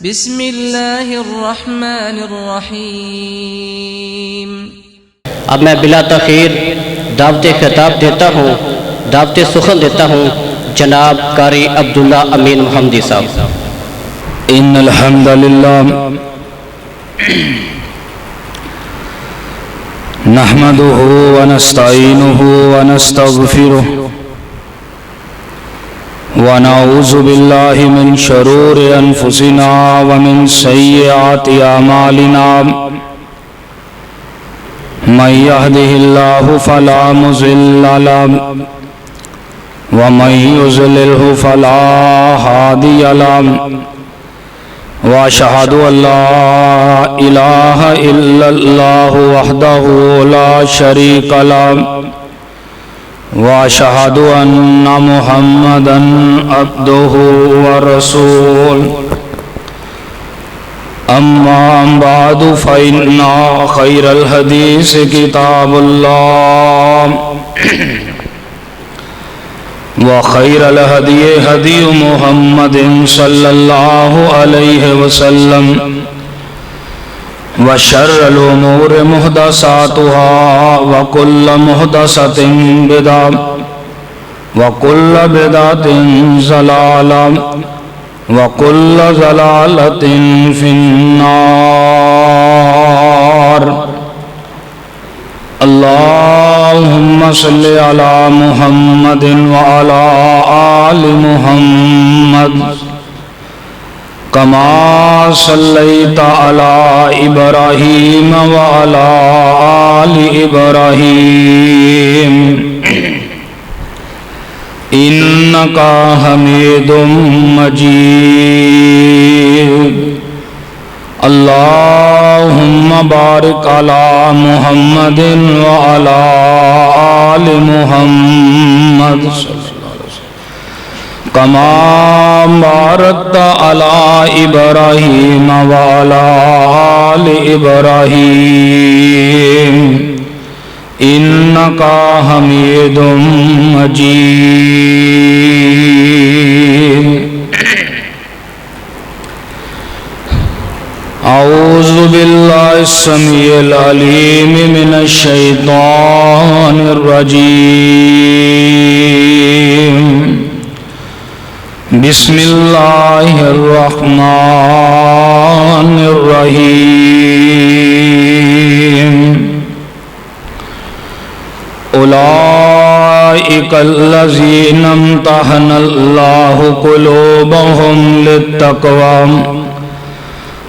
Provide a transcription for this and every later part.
بسم اللہ الرحمن الرحیم۔ اب میں بلا تاخیر دعوت خطاب دیتا ہوں، دعوت سخن دیتا ہوں جناب قاری عبداللہ امین محمدی صاحب۔ ان الحمد للہ نحمده ونستعینه ونستغفره ونعوذ باللہ من شرور انفسنا ومن سیئات اعمالنا من يهده الله فلا مضل له ومن يضلل فلا هادي له واشهد ان لا اله الا الله وحده لا شريك له واشهد ان محمدا عبده ورسوله اما بعد فان خير الحديث كتاب الله وخير الهدي هدي محمد صلى الله عليه وسلم وشر الأمور محدثاتها وكل محدثة بدعة وكل بدعة ضلالة وكل ضلالة في النار۔ اللهم صل على محمد وعلى آل محمد كما صليت على إبراهيم وعلى آل إبراهيم إنك حميد مجيد۔ اللهم بارك على محمد وعلى آل محمد كما باركت على إبراهيم وعلى آل إبراهيم إنك حميد مجيد۔ اعوذ باللہ السمیع العلیم من الشیطان الرجیم، بسم اللہ الرحمن الرحیم۔ اولئک الذین امتحن اللہ قلوبهم للتقوی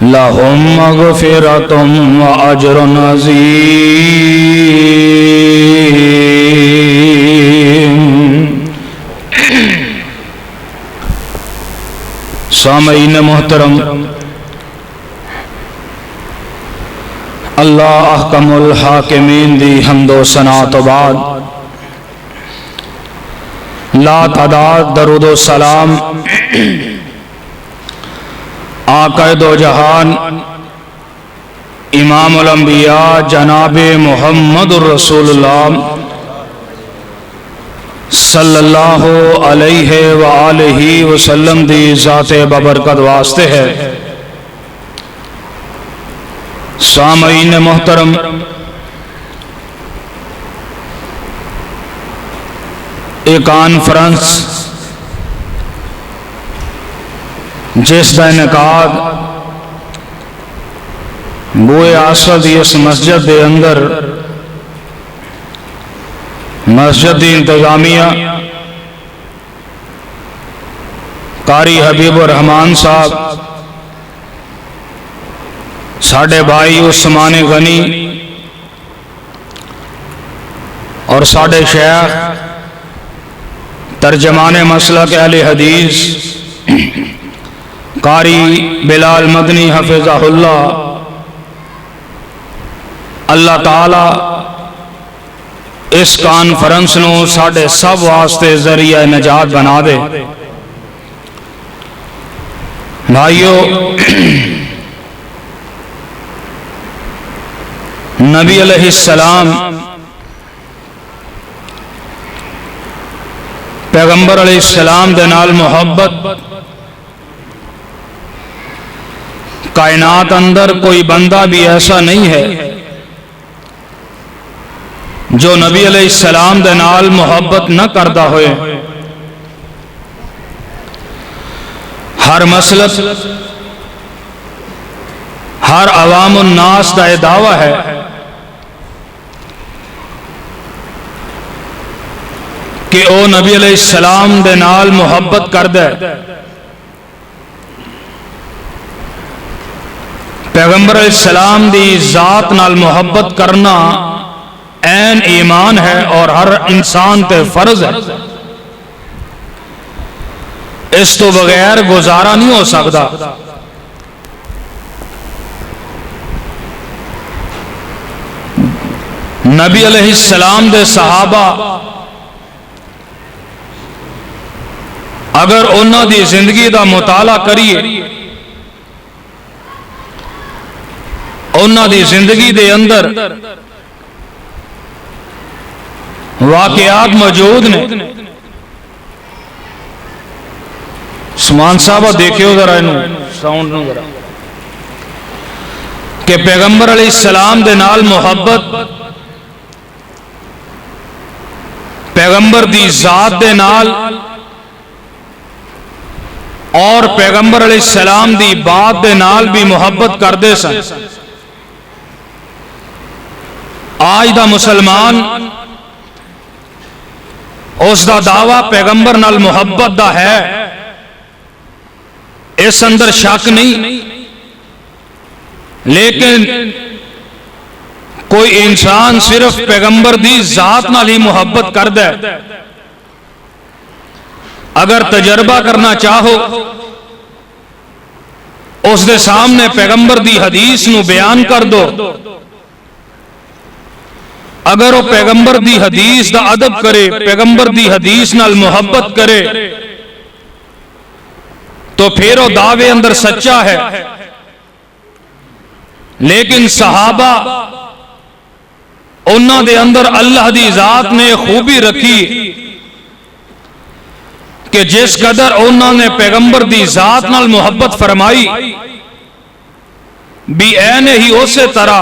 لهم مغفرة وأجر عظيم۔ سامعین محترم، اللہ احکم الحاکمین دی حمد و ثنا تو بعد لا تعداد درود و سلام آقا دو جہان امام الانبیاء جناب محمد الرسول اللہ صلی اللہ علیہ وآلہ وسلم دی ذات ببرکت واسطے ہے۔ سامعین محترم، ایک کانفرنس جس کا انعقاد بوئے آسد اس مسجد دے اندر مسجد دی انتظامیہ قاری حبیب الرحمان صاحب، ساڑھے بھائی عثمان غنی اور ساڑھے شیخ ترجمان مسلک اہل حدیث قاری بلال مدنی حفظہ اللہ، اللہ تعالی اس کانفرنس نو ساڑھے سب واسطے ذریعہ نجات بنا دے۔ بھائیو، نبی علیہ السلام پیغمبر علیہ السلام دے نال محبت کائنات اندر کوئی بندہ بھی ایسا نہیں ہے جو نبی علیہ السلام دے نال محبت نہ کردا ہوئے. ہر مسلک، ہر عوام الناس دا یہ دعویٰ ہے کہ او نبی علیہ السلام دے نال محبت کردے. پیغمبر علیہ السلام دی ذات نال محبت کرنا عین ایمان ہے اور ہر انسان تے فرض ہے. اس تو بغیر گزارا نہیں ہو سکتا. نبی علیہ السلام دے صحابہ اگر انہاں دی زندگی دا مطالعہ کریے، انہاں دی زندگی دے اندر واقعات موجود نے. سمان صاحبہ دیکھیو ذرا انہوں ساؤنڈ نو ذرا کہ پیغمبر علیہ السلام دے نال محبت پیغمبر دی ذات دے نال اور پیغمبر علیہ السلام دی بات دے نال بھی محبت کر دے سن. آج دا مسلمان اس دا دعویٰ پیغمبر نال محبت دا ہے، اس اندر شک نہیں، لیکن کوئی انسان صرف پیغمبر دی ذات نال ہی محبت کر دے. اگر تجربہ کرنا چاہو اس دے سامنے پیغمبر دی حدیث نو بیان کر دو. اگر وہ پیغمبر دی حدیث دا ادب کرے، پیغمبر دی حدیث نال محبت کرے، تو پھر وہ دعوے اندر سچا ہے. لیکن صحابہ انہاں دے اندر اللہ دی ذات نے خوبی رکھی کہ جس قدر انہوں نے پیغمبر دی ذات نال محبت فرمائی بھی این ہی اسی طرح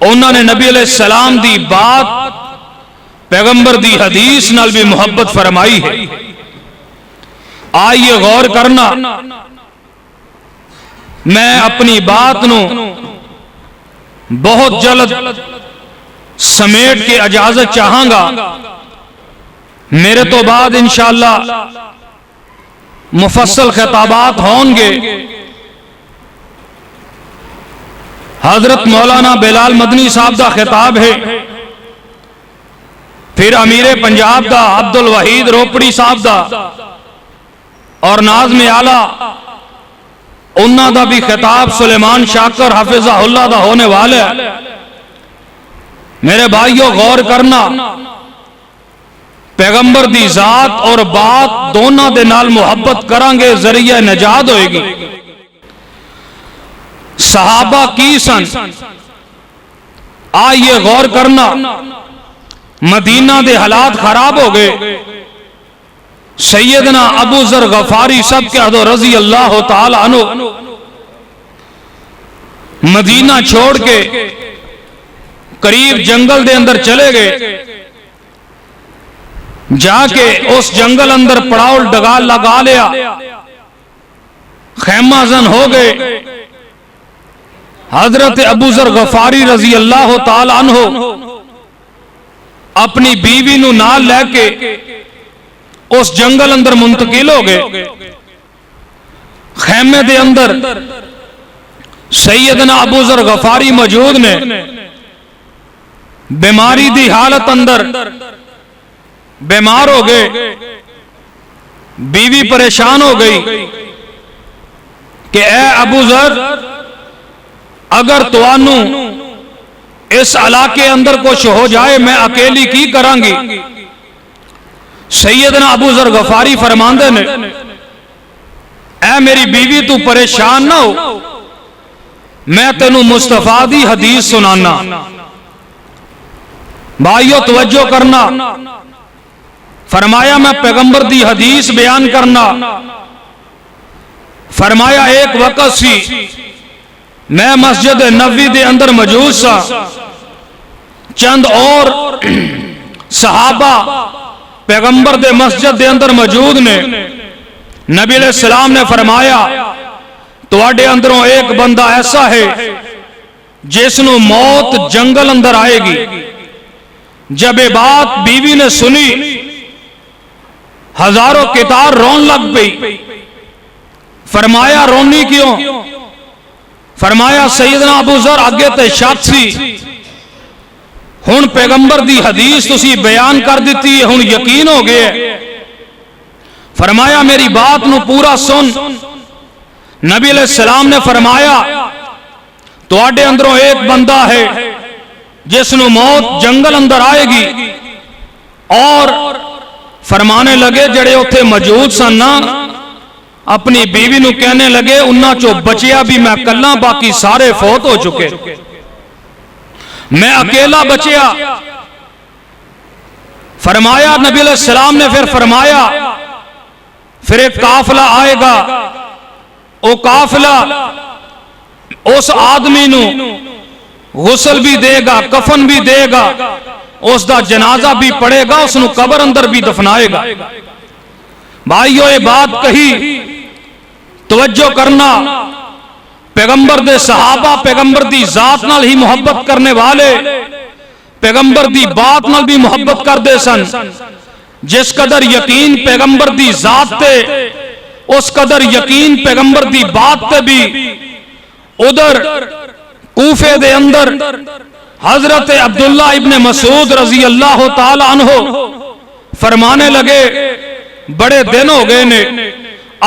انہوں نے نبی علیہ السلام دی بات پیغمبر دی حدیث نال بھی محبت فرمائی ہے. آئیے غور کرنا، میں اپنی بات نو بہت جلد سمیٹ کے اجازت چاہاں گا. میرے تو بعد انشاءاللہ مفصل خطابات ہوں گے. حضرت مولانا بلال مدنی صاحب دا خطاب ہے، پھر امیر پنجاب دا عبد الوحید روپڑی صاحب دا اور ناظم اعلیٰ انہاں دا بھی خطاب سلیمان شاکر حفظہ اللہ دا ہونے والے. میرے بھائیوں غور کرنا، پیغمبر دی ذات اور بات دونوں دے نال محبت کرانگے ذریعہ نجات ہوئے گی. صحابہ کی سن، آئیے غور کرنا. مدینہ دے حالات خراب ہو گئے. سیدنا ابو ذر غفاری سب کے عدو رضی اللہ تعالی عنہ مدینہ چھوڑ کے قریب جنگل دے اندر چلے گئے. جا کے اس جنگل اندر پڑاؤل ڈگال لگا لیا، خیمہ زن ہو گئے. حضرت ابو ذر غفاری رضی اللہ تعالی عنہ اپنی بیوی نو نال لے کے اس جنگل اندر منتقل ہو گئے. خیمے دے اندر سیدنا ابو ذر غفاری موجود نے. بیماری دی حالت اندر بیمار ہو گئے. بیوی پریشان ہو گئی کہ اے ابو ذر، اگر توانو اس علاقے اندر کچھ ہو جائے میں اکیلی کی کران گی. سیدنا ابو ذر غفاری فرماندے نے، اے میری بیوی تو پریشان نہ ہو، میں تینوں مصطفیٰ دی حدیث سنانا. بھائیو توجہ کرنا، فرمایا میں پیغمبر دی حدیث بیان کرنا. فرمایا ایک وقت سی میں مسجد نبوی دے اندر موجود سا، چند اور صحابہ پیغمبر دے مسجد دے اندر موجود نے۔ نبی علیہ السلام نے فرمایا تواڈے اندروں ایک بندہ ایسا ہے جس نو موت جنگل اندر آئے گی۔ جب یہ بات بیوی نے سنی ہزاروں قطار رون لگ پئی۔ فرمایا رونی کیوں؟ فرمایا سیدنا ابو ذر اگے تے شک سی، ہن پیغمبر دی حدیث تسی بیان کر دیتی ہے، ہن یقین ہو گیا۔ فرمایا میری بات نو پورا سن۔ نبی علیہ السلام نے فرمایا تواڈے اندروں ایک بندہ ہے جس نو موت جنگل اندر آئے گی، اور فرمانے لگے جڑے اتھے موجود سن نا اپنی بیوی نو کہنے لگے انہاں چو بچیا بھی میں کلاں، باقی سارے فوت ہو چکے، میں اکیلا بچیا۔ فرمایا نبی علیہ السلام نے پھر فرمایا پھر ایک قافلہ آئے گا، او قافلہ اس آدمی نو غسل بھی دے گا، کفن بھی دے گا، اس دا جنازہ بھی پڑے گا، اس نو قبر اندر بھی دفنائے گا۔ بھائیو یہ بات کہی، توجہ کرنا، پیغمبر دے صحابہ پیغمبر دی ذات نال ہی محبت کرنے والے پیغمبر دی بات نال بھی محبت کر دے سن۔ جس قدر یقین پیغمبر دی ذات تے اس قدر یقین پیغمبر دی بات تے بھی۔ ادھر کوفے دے اندر حضرت عبداللہ ابن مسعود رضی اللہ تعالی عنہ فرمانے لگے بڑے دن ہو گئے نے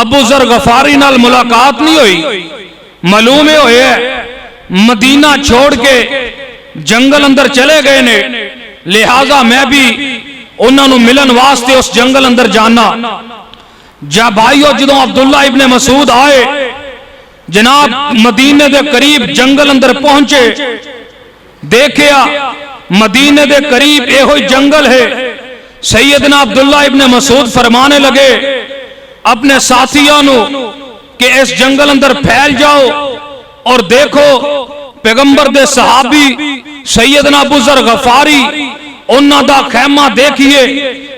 ابو ذر غفاری نال ملاقات نہیں ہوئی، معلوم ہوئے مدینہ چھوڑ کے جنگل اندر چلے گئے نے، لہذا میں بھی انہوں نے ملن واسطے اس جنگل اندر جانا۔ جا بھائیو جدوں عبداللہ ابن مسعود آئے جناب مدینے دے قریب جنگل اندر پہنچے، دیکھیا مدینے دے قریب اے ہوئی جنگل ہے۔ سیدنا عبداللہ ابن مسعود فرمانے لگے اپنے ساتھیوں کہ اس جنگل اندر پھیل جاؤ اور دیکھو پیغمبر دے صحابی سیدنا ابو ذر غفاری انہاں دا خیمہ دیکھئے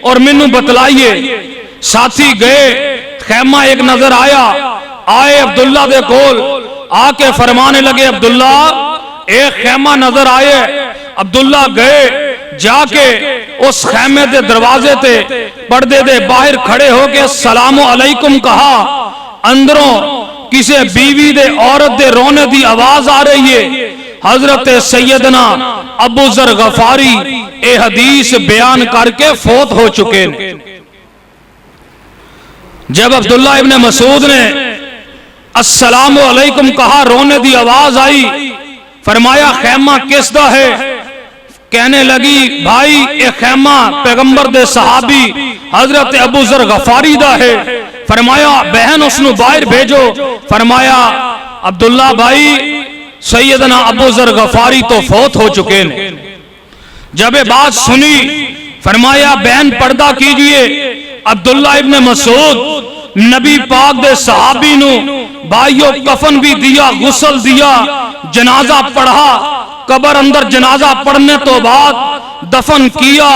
اور منو بتلائیے۔ ساتھی گئے، خیمہ ایک نظر آیا، آئے عبداللہ دے کول، آ کے فرمانے لگے عبداللہ ایک خیمہ نظر آئے۔ عبداللہ گئے، جا کے اس خیمے دے دروازے تے پردے دے باہر کھڑے ہو کے السلام علیکم کہا۔ اندروں کسے بیوی دے عورت دے رونے دی آواز آ رہی ہے۔ حضرت سیدنا ابو ذر غفاری اے حدیث بیان کر کے فوت ہو چکے۔ جب عبداللہ ابن مسعود نے السلام علیکم کہا، رونے دی آواز آئی، فرمایا خیمہ کس دا ہے؟ کہنے لگی بھائی اے خیمہ پیغمبر دے صحابی حضرت ابو ذر غفاری دا ہے۔ فرمایا بہن اس نو باہر بھیجو۔ فرمایا عبداللہ بھائی سیدنا ابو ذر غفاری تو فوت ہو چکے ہیں۔ جب یہ بات سنی فرمایا بہن پردہ کیجئے۔ عبداللہ ابن مسعود نبی پاک دے صحابی نو بھائیو کفن بھی دیا، غسل دیا، جنازہ پڑھا، قبر اندر جنازہ پڑھنے تو بعد دفن کیا۔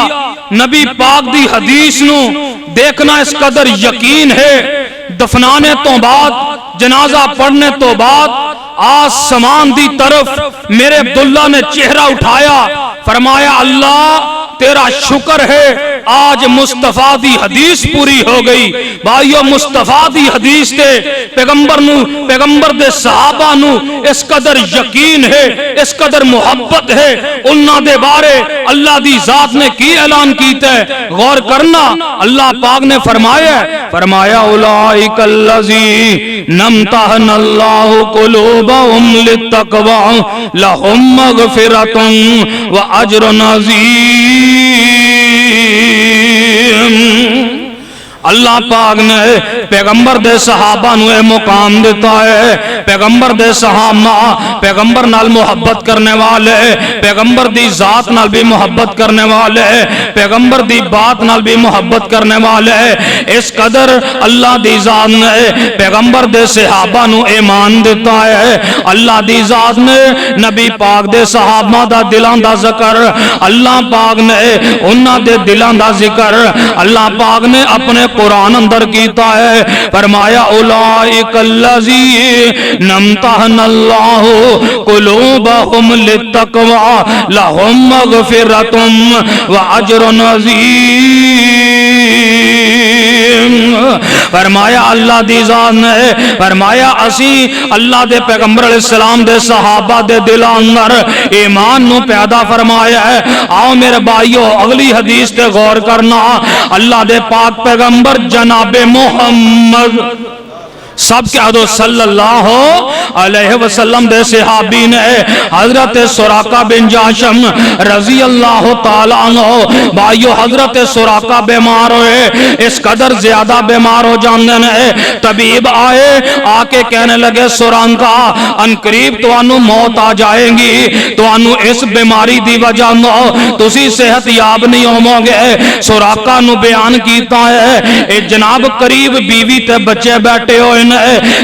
نبی پاک دی حدیث نو دیکھنا اس قدر یقین ہے، دفنانے تو بعد جنازہ پڑھنے تو بعد آسمان دی طرف میرے عبداللہ نے چہرہ اٹھایا، فرمایا اللہ تیرا شکر ہے آج مصطفیٰ دی حدیث پوری ہو گئی۔ بھائیو مصطفیٰ دی حدیث تے پیغمبر دے صحابہ نو اس قدر یقین ہے، اس قدر محبت ہے، انہاں دے بارے اللہ دی ذات نے کی اعلان کیتا ہے، غور کرنا۔ اللہ پاک نے فرمایا اولئک الذین امتحن اللہ قلوبہم للتقوی لہم مغفرۃ واجر عظیم۔ اللہ پاک نے پیغمبر دے صحابہ نو اے مقام دیتا ہے، پیغمبر دے صحابہ پیغمبر نال محبت کرنے والے، پیغمبر دی ذات نال بھی محبت کرنے والے، پیغمبر دی بات نال بھی محبت کرنے والے، اس قدر اللہ دی ذات نے پیغمبر دے صحابہ نو ایمان دیتا ہے، اللہ دی ذات نے نبی پاک دے صحابہ دا دلان دا ذکر، اللہ پاک نے انہاں دے دلان دا ذکر اللہ پاک نے اپنے قرآن اندر کیتا ہے، فرمایا اولئک الذین امتحن اللہ قلوبہم للتقوی لہم مغفرۃ واجر عظیم۔ فرمایا اللہ دی ذات نے فرمایا اسی اللہ دے پیغمبر علیہ السلام دے صحابہ دے دل اندر ایمان نو پیدا فرمایا ہے۔ آؤ میرے بھائیو اگلی حدیث تے غور کرنا، اللہ دے پاک پیغمبر جناب محمد سب کہہ دو صلی اللہ علیہ وسلم دے صحابی نے حضرت سراقہ بن جاشم رضی اللہ تعالیٰ عنہ، بھائیو حضرت سراقہ بیمار ہوئے، اس قدر زیادہ بیمار ہو جاندے نے، طبیب آئے آ کے کہنے لگے سراقہ ان قریب تو انو موت آ جائیں گی، تو انو اس بیماری دی وجہ نو تسی صحت یاب نہیں ہو گے۔ سراقہ نو بیان کیتا ہے اے جناب قریب بیوی تے بچے بیٹھے ہوئے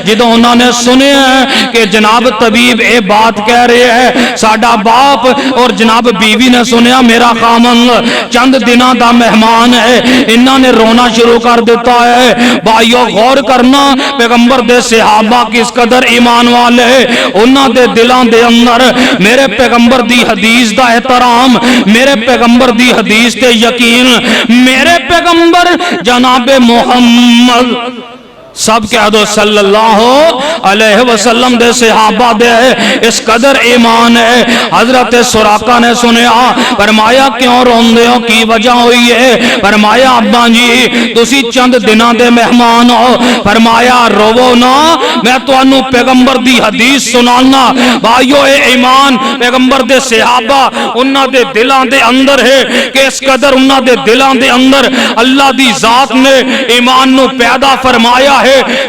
جدو انہوں نے سنے ہیں کہ جناب طبیب اے بات کہہ رہے ہیں، ساڈا باپ اور جناب بیوی نے سنیا میرا خامن چند دنوں دا مہمان ہے، انہوں نے رونا شروع کر دیتا ہے۔ بھائیو غور کرنا پیغمبر دے صحابہ کس قدر ایمان والے، انہوں دے دلان دے اندر میرے پیغمبر دی حدیث دا احترام، میرے پیغمبر دی حدیث تے یقین، میرے پیغمبر جناب محمد سب کہہ دو صلی اللہ علیہ وسلم دے صحابہ دے اس قدر ایمان ہے۔ حضرت سراقہ نے سنیا، فرمایا کیوں روندے ہو، کی وجہ ہوئی ہے؟ فرمایا ابا جی تسی چند دنوں دے مہمان ہو، فرمایا روو نا میں تو انو پیغمبر دی حدیث سنانا۔ بھائیو اے ایمان پیغمبر دے صحابہ انہاں دے دلان دے اندر ہے کہ اس قدر انہاں دے دلان دے اندر اللہ دی ذات نے ایمان نو پیدا فرمایا ہے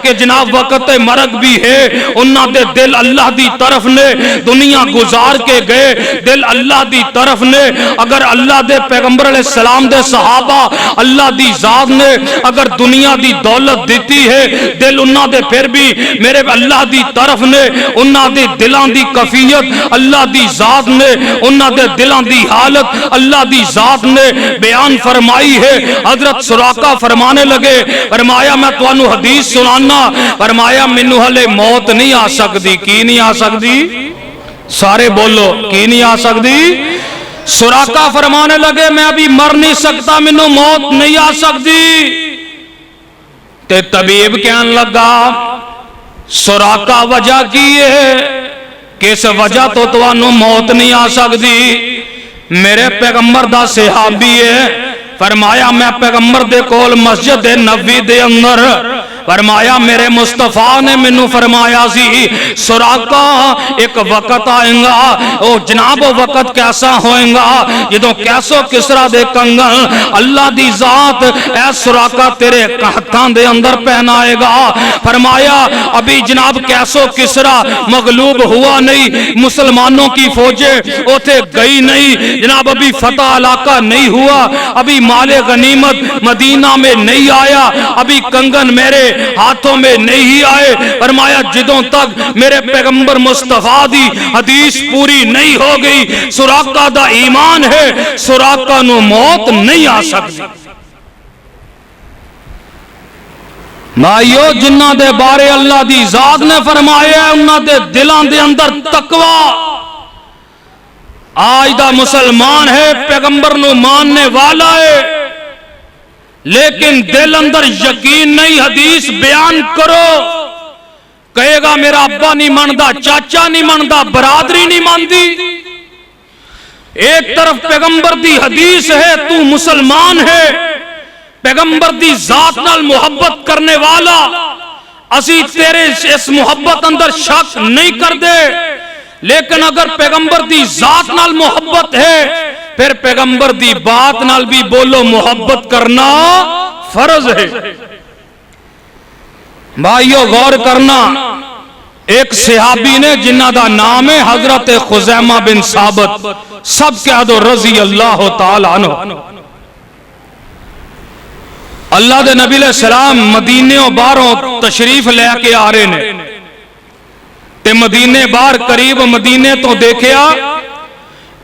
کہ جناب وقت مرگ بھی ہے، انہاں دے دل اللہ دی طرف نے دنیا گزار کے گئے، دل اللہ دی طرف نے، اگر اللہ دے پیغمبر علیہ السلام دے صحابہ اللہ دی ذات نے اگر دنیا دی دولت دیتی ہے، دل انہاں دے پھر بھی میرے اللہ دی طرف نے، انہاں دے دلان دی کفیت اللہ دی ذات نے، انہاں دے دلان دی حالت اللہ دی ذات نے بیان فرمائی ہے۔ حضرت سراقہ فرمانے لگے، فرمایا میں تو انو حدیث سنانا، فرمایا منو ہلے موت نہیں آ سکتی۔ کی نہیں آ سکتی؟ سارے بولو کی نہیں آ سکتی؟ سراقہ فرمانے لگے میں ابھی مر نہیں سکتا، منو موت نہیں آ سکتی۔ تے طبیب کہنے لگا سراقہ وجہ کی ہے کہ اس وجہ تو انو موت نہیں آ سکتی؟ میرے پیغمبر دا صحابی ہے، فرمایا میں پیغمبر دے کول مسجد نبوی دے اندر، فرمایا میرے مصطفیٰ نے منو فرمایا سی سراقہ ایک وقت آئیں گا، او جناب وقت کیسا ہوئیں گا جدوں کیسو کسرا دے کنگن اللہ دی ذات اے سراقہ تیرے ہتھاں دے اندر پہنائے گا۔ فرمایا ابھی جناب کیسو کسرا مغلوب ہوا نہیں، مسلمانوں کی فوجیں اوتھے گئی نہیں، جناب ابھی فتح علاقہ نہیں ہوا، ابھی مال غنیمت مدینہ میں نہیں آیا، ابھی کنگن میرے ہاتھوں میں نہیں آئے۔ فرمایا جدوں تک میرے پیغمبر مصطفیٰ دی حدیث پوری نہیں ہو گئی، سراقہ دا ایمان ہے سراقہ نو موت نہیں آ سکتی۔ بھائیو جنہ دے بارے اللہ دی ذات نے فرمایا ہے انہاں دے دلان دے اندر تقوی، آج دا مسلمان ہے پیغمبر نو ماننے والا ہے لیکن دل اندر یقین نہیں، حدیث بیان کرو کہے گا میرا ابا نہیں ماندا، چاچا نہیں ماندا، برادری نہیں ماندی۔ ایک طرف پیغمبر دی حدیث ہے، تو مسلمان ہے، پیغمبر دی ذات نال محبت کرنے والا، اسی تیرے اس محبت اندر شک نہیں کر دے، لیکن اگر پیغمبر دی ذات نال محبت ہے پھر پیغمبر دی بات نال بھی بولو محبت کرنا فرض ہے۔ بھائیو غور کرنا، ایک صحابی نے جنہ دا نام ہے حضرت خزیمہ بن ثابت، سب کہہ دو رضی اللہ تعالی عنہ۔ اللہ دے نبی علیہ السلام مدینے و باہروں تشریف لے کے آ رہے نے تے مدینے باہر قریب مدینے تو دیکھیا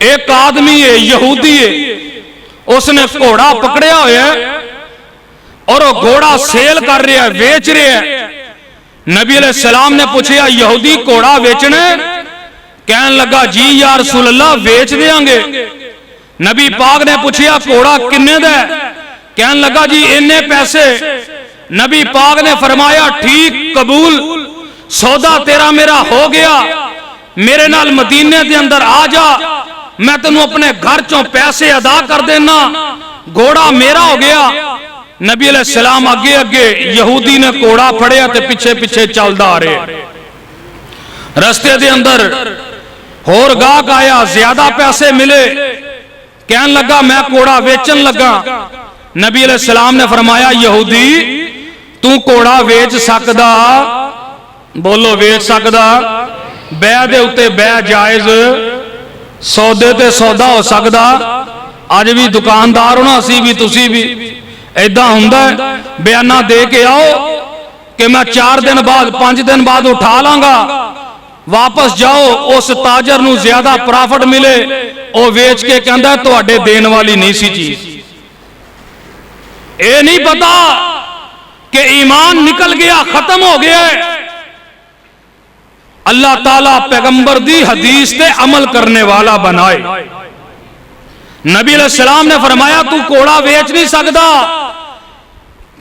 ایک آدمی ہے یہودی ہے، اس نے گھوڑا پکڑیا ہوا ہے اور وہ گھوڑا سیل کر رہا ہے، ویچ رہا ہے۔ نبی علیہ السلام نے پوچھا یہودی گھوڑا بیچنا ہے؟ کہنے لگا جی یا رسول اللہ ویچ دیاں گے۔ نبی پاک نے پوچھا گھوڑا کنے دا ہے؟ کہنے لگا جی اتنے پیسے۔ نبی پاک نے فرمایا ٹھیک قبول، سودا تیرا میرا ہو گیا، میرے نال مدینے دے اندر آ جا، میں تینوں اپنے گھر چوں پیسے ادا کر دینا، گھوڑا میرا ہو گیا۔ نبی علیہ السلام اگے اگے، یہودی نے گھوڑا پھڑیا تے پیچھے پیچھے چلدا آ رہے۔ رستے دے اندر ہور گاہک آیا، زیادہ پیسے ملے، کہنے لگا میں گھوڑا ویچن لگا۔ نبی علیہ السلام نے فرمایا یہودی تو گھوڑا ویچ سکدا؟ بولو ویچ سکدا؟ بے دے اتے بے جائز، سودے تے سودا ہو سکدا؟ آج بھی دکاندار ہونا، اسی بھی تسی بھی ایدہ ہوندا ہے، بیانہ دے کے آؤ کہ میں 4 دن بعد 5 دن بعد اٹھا لاں گا، واپس جاؤ اس تاجر نو زیادہ پرافٹ ملے، او ویچ کے کہندا ہے تواڈے دین والی نہیں سی چیز۔ اے نہیں پتا کہ ایمان نکل گیا، ختم ہو گیا ہے۔ اللہ تعالیٰ پیغمبر دی حدیث تے عمل کرنے والا بنائے۔ نبی علیہ السلام نے فرمایا تو گھوڑا ویچ نہیں سکدا،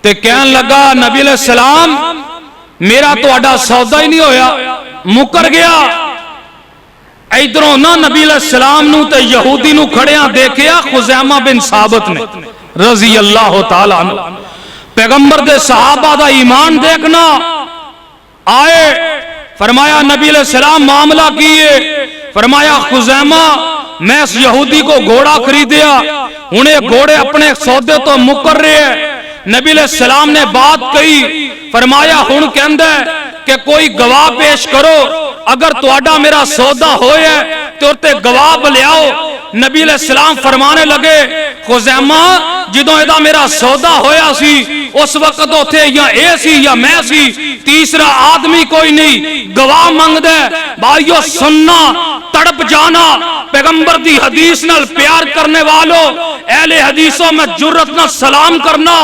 تے کہن لگا نبی علیہ السلام میرا تہاڈا سودا ہی نہیں ہویا، مکر گیا۔ ادھروں نہ نبی علیہ السلام نو تے یہودی نو کھڑیاں دیکھیا خزیمہ بن ثابت نے رضی اللہ تعالیٰ عنہ۔ پیغمبر دے صحابہ دا ایمان دیکھنا، آئے فرمایا نبی علیہ السلام معاملہ کیے، فرمایا خزیمہ میں اس یہودی کو گھوڑا خریدیا، انہیں گھوڑے اپنے سودے تو مکر رہے ہیں۔ نبی علیہ السلام نے بات کہی، فرمایا ہن کہندا ہے کہ کوئی گواہ پیش کرو، اگر تہاڈا میرا سودا ہویا ہے تو تے گواہ بلیاؤ۔ نبی علیہ السلام فرمانے لگے خزیمہ جدوں ایدہ میرا سودا ہویا سی اس وقت ہوتے یا اے سی یا میں سی، تیسرا آدمی کوئی نہیں، گواہ مانگ دے۔ بھائیو سننا، تڑپ جانا، پیغمبر دی حدیث نال پیار کرنے والوں، اہل حدیثوں میں جرت نہ سلام کرنا۔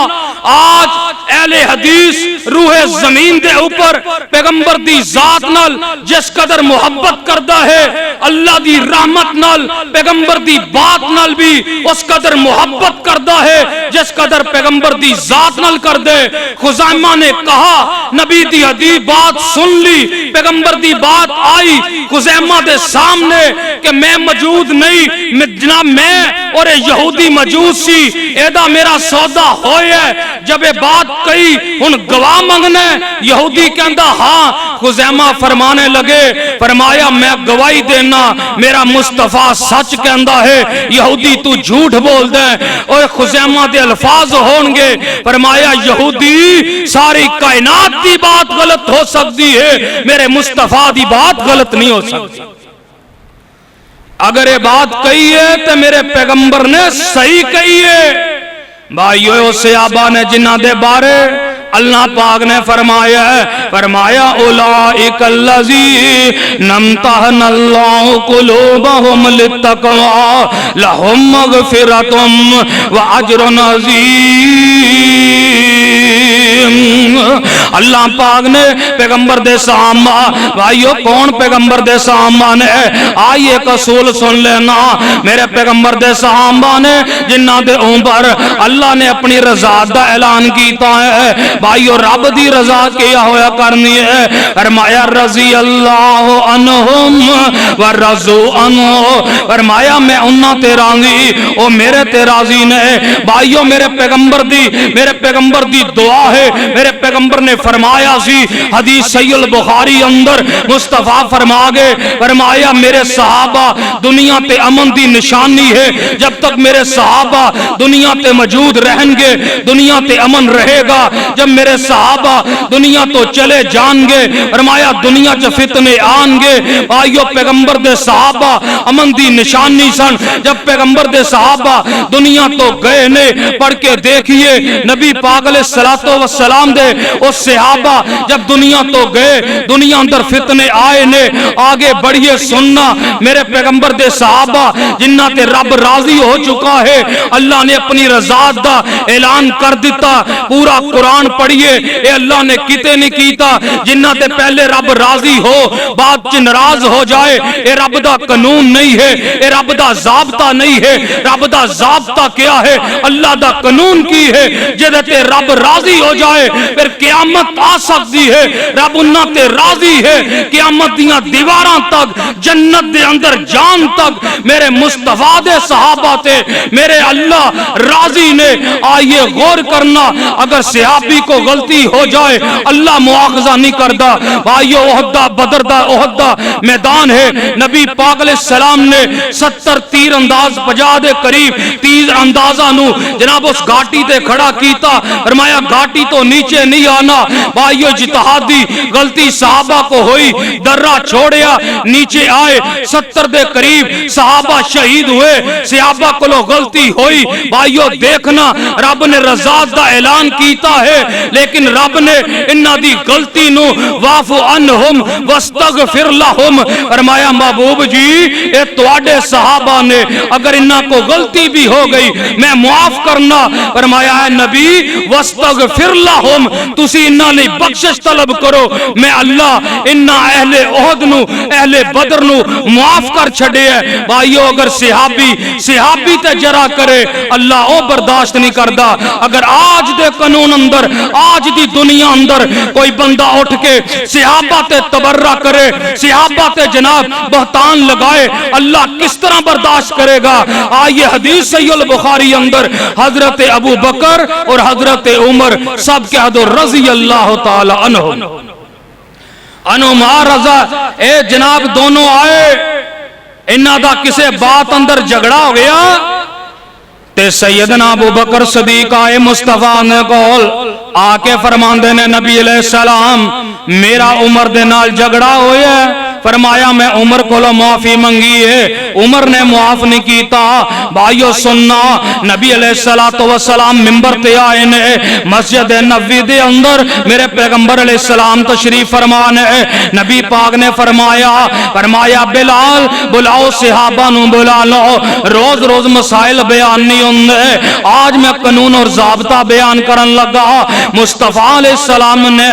آج اہل حدیث روح زمین دے اوپر پیغمبر دی ذات نال جس قدر محبت کردہ ہے، اللہ دی رحمت نال پیغمبر دی بات نال بھی اس قدر محبت کردہ ہے جس قدر پیغمبر دی ذات نال کر دے۔ خزیمہ نے کہا نبی دی حدیث بات سن لی، پیغمبر دی بات آئی خزیمہ دے سامنے کہ میں موجود نہیں، جناب میں اور یہودی موجود سی، ایدہ میرا سودا ہویا ہے۔ جب یہ بات کہی ان گواہ مانگنے، یہودی کہندا ہاں۔ خزیمہ فرمانے لگے، فرمایا میں گواہی دینا میرا مصطفیٰ سچ کہندا ہے، یہودی تو جھوٹ بول دے۔ اور خزیمہ دے الفاظ ہونگے، فرمایا یہودی ساری کائنات دی بات غلط ہو سکتی ہے، میرے مصطفیٰ دی بات غلط نہیں ہو سکتی۔ اگر یہ بات کہی ہے تو میرے پیغمبر نے صحیح کہی ہے۔ بھائیو صحابہ نے جنہ دے بارے اللہ پاک نے فرمایا ہے، فرمایا اولئک الذین امتحن اللہ قلوبہم للتقوی لہم مغفرۃ واجر عظیم۔ اللہ پاک نے پیغمبر دے سامنے، بھائیو کون پیغمبر دے سامنے ہے؟ آئیے قصول سن لینا، میرے پیغمبر دے سامنے جنہ دے اوپر اللہ نے اپنی رضا دا اعلان کیتا ہے۔ بھائیو رب دی رضا کیا ہویا کرنی ہے، فرمایا رضی اللہ عنہم ورضوا عنہ، فرمایا میں انہاں تے راضی او میرے تے راضی نے۔ بھائیو میرے پیغمبر دی دعا ہے، میرے پیغمبر پیغمبر نے فرمایا سی حدیث صحیح البخاری اندر مصطفیٰ فرما گئے فرمایا میرے صحابہ دنیا تے امن دی نشانی ہے جب تک میرے صحابہ دنیا تے موجود رہیں گے دنیا تے امن رہے گا جب میرے صحابہ دنیا تو چلے جان گے فرمایا دنیا چ فتنے آن گے آئیو پیغمبر دے صحابہ امن دی نشانی سن جب پیغمبر دے صحابہ دنیا تو گئے نے پڑھ کے دیکھیے نبی پاک علیہ الصلوۃ والسلام دے اس صحابہ جب دنیا تو گئے دنیا اندر فتنے آئے نے آگے بڑھیے سننا میرے پیغمبر دے صحابہ جنہ تے رب راضی ہو چکا ہے اللہ نے اپنی رضا دا اعلان کر دیتا پورا قرآن پڑھیے اے اللہ نے کتے نہیں کیتا جنہ تے پہلے رب راضی ہو بعد چ ناراض ہو جائے اے رب دا قانون نہیں ہے اے رب دا ضابطہ نہیں ہے رب دا ضابطہ کیا ہے اللہ دا قانون کی ہے جدے تے رب راضی ہو جائے پھر قیامت آ سکتی ہے رب انہاں تے راضی ہے قیامت دیاں دیواراں تک جنت دے اندر جان تک میرے مصطفیٰ دے صحابہ تے میرے اللہ راضی نے آئیے غور کرنا اگر صحابی کو غلطی ہو جائے اللہ مواخذہ نہیں کردا بھائیو احد دا بدر دا احد دا میدان ہے نبی پاک علیہ السلام نے 70 تیر انداز 50 دے قریب تیر اندازہ نو جناب اس گھاٹی تے کھڑا کیتا فرمایا گھاٹی تو نیچے نہیں آنا بھائیو اجتہادی غلطی صحابہ کو ہوئی درہ چھوڑیا نیچے آئے 70 دے قریب صحابہ شہید ہوئے صحابہ کو لو غلطی ہوئی بھائیو دیکھنا رب نے رضا دا اعلان کیتا ہے لیکن رب نے انہاں دی غلطی نو واعف عنہم واستغفر لہم فرمایا محبوب جی اے تواڈے صحابہ نے اگر انہاں کو غلطی بھی ہو گئی میں معاف کرنا فرمایا ہے نبی واستغفر لہم تسی انہاں نے بخشش طلب کرو میں اللہ انہاں اہل احد نو اہل بدر نو معاف کر چھڑے ہے بھائیو اگر صحابی تے جرا کرے اللہ او برداشت نہیں کردا اگر آج دے قانون اندر آج دی دنیا اندر کوئی بندہ اٹھ کے صحابہ تے تبرہ کرے صحابہ تے جناب بہتان لگائے اللہ کس طرح برداشت کرے گا آئیے حدیث صحیح البخاری اندر حضرت ابو بکر اور حضرت عمر سب کہہ دو رضی اللہ تعالی عنہ رضا اے جناب دونوں آئے انہاں دا کسے بات اندر جھگڑا ہو گیا تے سیدنا ابو بکر صدیق آئے مصطفیٰ نے کول آ کے فرماندے نے نبی علیہ السلام میرا عمر دے نال جھگڑا ہویا ہے فرمایا میں عمر کو معافی منگی ہے عمر نے معاف نہیں کیتا بھائیو سننا نبی علیہ السلام منبر تے آئے نے مسجد نبوی دے اندر میرے پیغمبر علیہ السلام تشریف فرمان ہے نبی پاک نے فرمایا بلال بلاؤ صحابہ نو بلا لو روز روز مسائل بیان نہیں ہوندے آج میں قانون اور ضابطہ بیان کرن لگا مصطفیٰ علیہ السلام نے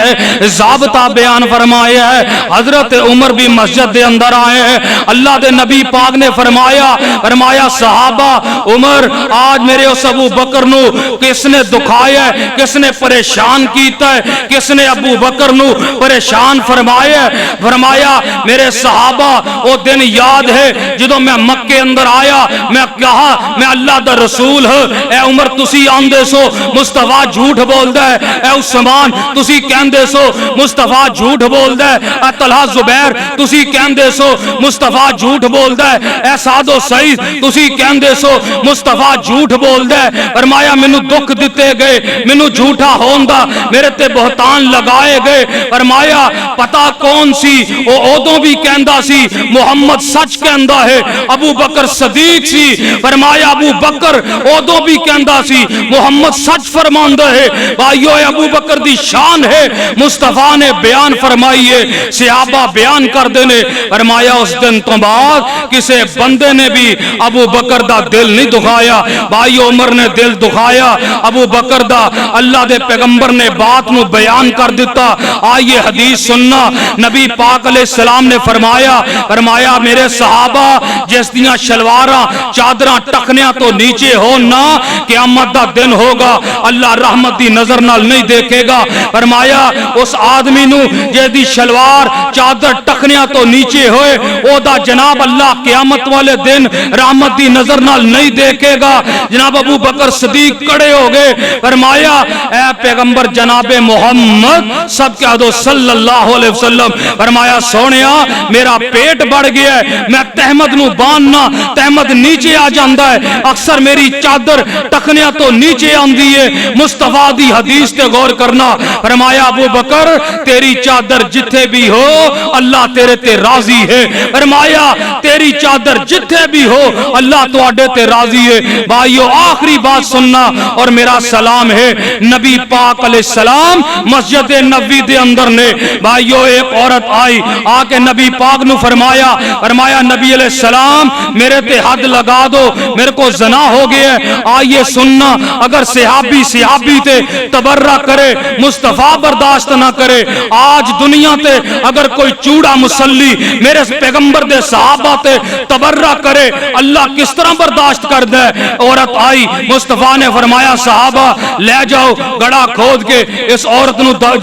ضابطہ بیان فرمایا ہے حضرت عمر بھی مسجد دے اندر آئے ہیں اللہ دے نبی پاک نے فرمایا صحابہ عمر آج میرے اس ابو بکر نو کس نے دکھایا ہے کس نے پریشان کیتا ہے کس نے ابو بکر نو پریشان فرمایا میرے صحابہ وہ دن یاد ہے جدو میں مکے اندر آیا میں کہا میں اللہ دا رسول ہوں اے عمر تسی آندے سو مصطفیٰ جھوٹ بول دے اے عثمان تسی کہندے سو مصطفیٰ جھوٹ بول دے اے طلحہ زبیر تسی کہندے سو مصطفیٰ جھوٹ بول دے اے سعد و سعید تسی کہندے سو مصطفیٰ جھوٹ بول دے فرمایا مینوں دکھ دتے گئے مینوں جھوٹا ہوندا میرے تے بہتان لگائے گئے فرمایا پتہ کون سی او اودوں بھی کہندا سی محمد سچ کہندا ہے ابو بکر صدیق سی فرمایا ابو بکر اودوں بھی کہندا سی محمد سچ فرماندا ہے بھائیو ابو بکر دی شان ہے مصطفیٰ نے بیان فرمائی ہے صحابہ بیان کر دینے فرمایا اس دن تو بعد کسے بندے نے بھی ابو بکر دا دل نہیں دکھایا بھائیو عمر نے دل دکھایا ابو بکر دا اللہ دے پیغمبر نے بات نو بیان کر دیتا آئیے حدیث سننا نبی پاک علیہ السلام نے فرمایا میرے صحابہ جس دیاں شلواراں چادراں ٹکنیاں تو نیچے ہو نا قیامت دا دن ہوگا اللہ رحمت دی نظر نال نہیں دیکھے گا فرمایا اس آدمی نو جے دی شلوار چادر ٹکنیاں تخنیاں تو نیچے ہوئے او دا جناب اللہ قیامت والے دن رحمت دی نظر نال نہیں دیکھے گا. جناب ابو بکر صدیق کڑے ہو گئے, فرمایا اے پیغمبر جناب محمد سب کہہ دو صلی اللہ علیہ وسلم, فرمایا سونیا میرا پیٹ بڑھ گیا ہے, میں تحمد نو باننا تحمد نیچے آ جاندا ہے, اکثر میری چادر ٹخنیاں تو نیچے آندی ہے. مصطفیٰ دی حدیث تے غور کرنا, فرمایا ابو بکر تیری چادر جتھے بھی ہو اللہ تیرے تے راضی ہے, فرمایا تیری چادر جتھے بھی ہو اللہ تواڈے تے راضی ہے. بھائیو آخری بات سننا اور میرا سلام ہے. نبی پاک علیہ السلام مسجد نبوی دے اندر نے بھائیو ایک عورت آئی, آ کے نبی پاک نو فرمایا نبی علیہ السلام میرے تے حد لگا دو, میرے کو زنا ہو گیا ہے. آئیے سننا, اگر صحابی تے تبرہ کرے مصطفیٰ برداشت نہ کرے, آج دنیا تے اگر کوئی چوڑا مسلی میرے پیغمبر دے صحابہ تے تبرہ کرے اللہ کس طرح برداشت کر دے. عورت آئی, مصطفیٰ نے فرمایا صحابہ لے جاؤ گڑا کھود کے اس عورت نو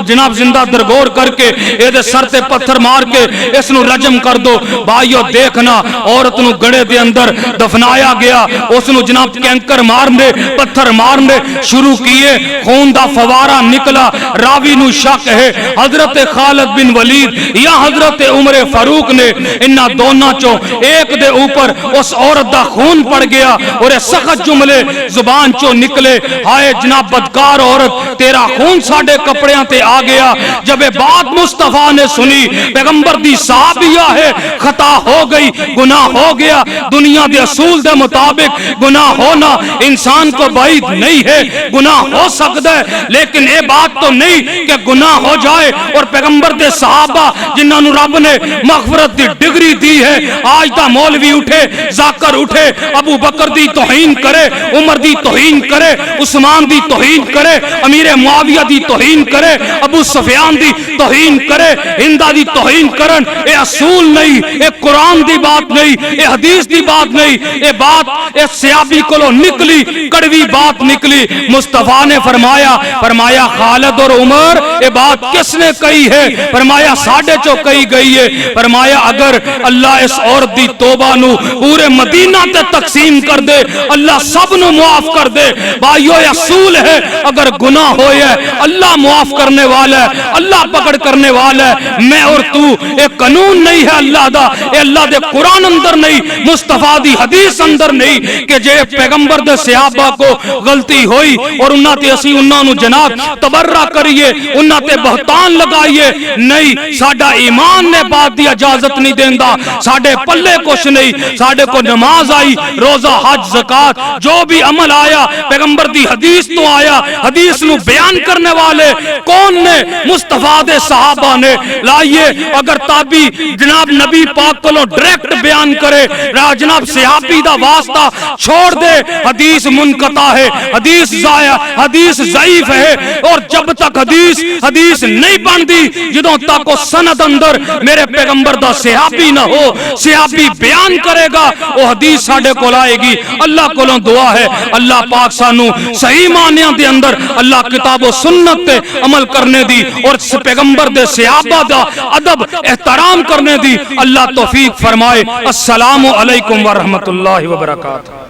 جناب زندہ درگور کر کے اے دے سر تے پتھر مار کے اس نو رجم کر دو. بھائیو دیکھنا عورت نو گڑے دے اندر دفنایا گیا, اس نو جناب کینکر مارنے پتھر مارنے شروع کیے, خون دا فوارہ نکلا. راوی نو شک ہے حضرت خالد بن ولید یا حضرت عمر فاروق نے انہاں دونوں چوں ایک دے اوپر اس عورت دا خون پڑ گیا اور سخت جملے زبان چوں نکلے, ہائے جناب بدکار عورت تیرا خون ساڈے کپڑیاں تے آ گیا. جب یہ بات مصطفیٰ نے سنی, پیغمبر دی صحابیہ ہے, خطا ہو گئی گناہ ہو گیا, دنیا دے اصول دے مطابق گناہ ہونا انسان کو بعید نہیں ہے, گناہ ہو سکتا ہے لیکن یہ بات تو نہیں کہ گناہ ہو جائے. اور پیغمبر دے صحابہ جنہاں نو رب نے مغفرت دی ڈگری دی ہے, آج دا مولوی اٹھے ذاکر اٹھے ابو بکر دی توہین کرے, عمر دی توہین کرے, عثمان دی توہین کرے, امیر معاویہ دی توہین کرے, ابو سفیان دی توہین کرے, ہندا دی توہین کرن, اے اصول نہیں, اے قرآن دی بات نہیں, اے حدیث دی بات نہیں, اے بات اے صحابی کولوں نکلی کڑوی بات نکلی. مصطفیٰ نے فرمایا خالد اور عمر اے بات کس نے کہی ہے, فرمایا ساڈے چوں کہی گئی ہے. فرمایا اگر اللہ اس عورت دی توبہ نو پورے مدینہ تے تقسیم کر دے اللہ سب نو معاف کر دے. بھائیو اصول ہے اگر گناہ ہوئے اللہ معاف کرنے والا ہے, اللہ پکڑ کرنے والا ہے. میں اور تو ایک قانون نہیں ہے اللہ دا, اے اللہ دے قرآن اندر نہیں, مصطفیٰ دی حدیث اندر نہیں کہ جے پیغمبر دے صحابہ کو غلطی ہوئی اور انہاں تے اسی انہاں نو جناب تبرہ کریے, انہاں تے بہتان لگائیے. نہیں, ساڈا ایمان نے بات دی اجازت نہیں دیندا, ساڈے پلے کچھ نہیں. ساڈے کو نماز آئی, روزہ, حج, زکات, جو بھی عمل آیا پیغمبر دی حدیث تو آیا. حدیث نو بیان کرنے والے کون نے؟ مصطفیٰ دے صحابہ نے. لائیے اگر تابی جناب نبی پاک کو ڈائریکٹ بیان کرے, جناب صحابی دا واسطہ چھوڑ دے, حدیث منقطع ہے, حدیث ضائع, حدیث ضعیف ہے. اور جب تک حدیث نہیں بن دی جدوں تک وہ سند اندر میرے پیغمبر دا صحابی نہ ہو, صحابی بیان کرے گا وہ حدیث ساڈے کول آئے گی. اللہ کولوں دعا ہے اللہ پاک سانو صحیح معنیاں دے اندر اللہ کتاب و سنت تے عمل کرنے دی اور پیغمبر دے صحابہ دا ادب احترام کرنے دی اللہ توفیق فرمائے. السلام علیکم ورحمۃ اللہ وبرکاتہ.